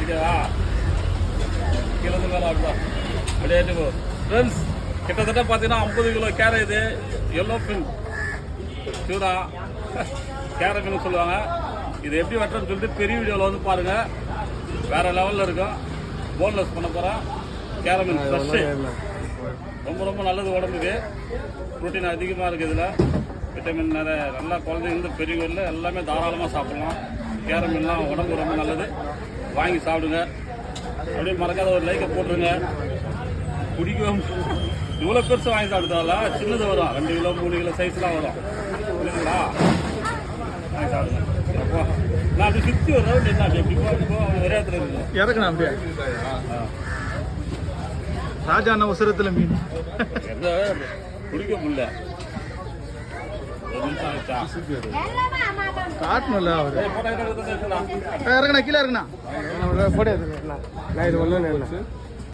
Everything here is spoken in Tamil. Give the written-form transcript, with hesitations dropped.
ஓகேவா? கீழே மேலே அப்படிதான் அப்படியே போ ஃப்ரெண்ட்ஸ். கிட்டத்தட்ட பார்த்தீங்கன்னா 50 கிலோ கேரை. இது எல்லோ ஃபின் சூடா கேரை மீன் சொல்லுவாங்க. இது எப்படி வெட்டுறதுன்னு சொல்லிட்டு பெரிய வீடியோவில் வந்து பாருங்கள். வேறு லெவலில் இருக்கும். போன்லெஸ் பண்ண போகிறேன். கேரை மீன் ஃப்ரெஷ்ஷு ரொம்ப ரொம்ப நல்லது உடம்புக்கு. ப்ரோட்டீன் அதிகமாக இருக்குது. இதில் விட்டமின் நிறைய. நல்லா குழந்தைங்க பெரியவரில் எல்லாமே தாராளமாக சாப்பிட்லாம். கேரை மீன்லாம் உடம்பு ரொம்ப நல்லது. வாங்கி சாப்பிடுங்க. அப்படியே மறக்காத ஒரு லைக்கை போட்டுருங்க. பிடிக்கும். இவ்வளோ பெருசு வாங்கி சாப்பிடுதால சின்னது வரும். 2 கிலோ 3 கிலோ சைஸ்லாம் வரும். புரியுதுங்களா? வாங்கி சாப்பிடுங்க. அப்போ நான் அப்படி சுற்றி ஒரு ரவுண்ட் என்ன அப்படி இப்போ ஒரே இடத்துல இருக்கு. இறக்கணும் அப்படியே. ராஜாண்ண உசரத்தில் மீன் எந்த பிடிக்க முடியல. காட்டணும்ல அவரு. இறக்கணா கீழே இறக்கணா. போட்டோ எடுத்துக்கலாம். நான் இது ஒன்று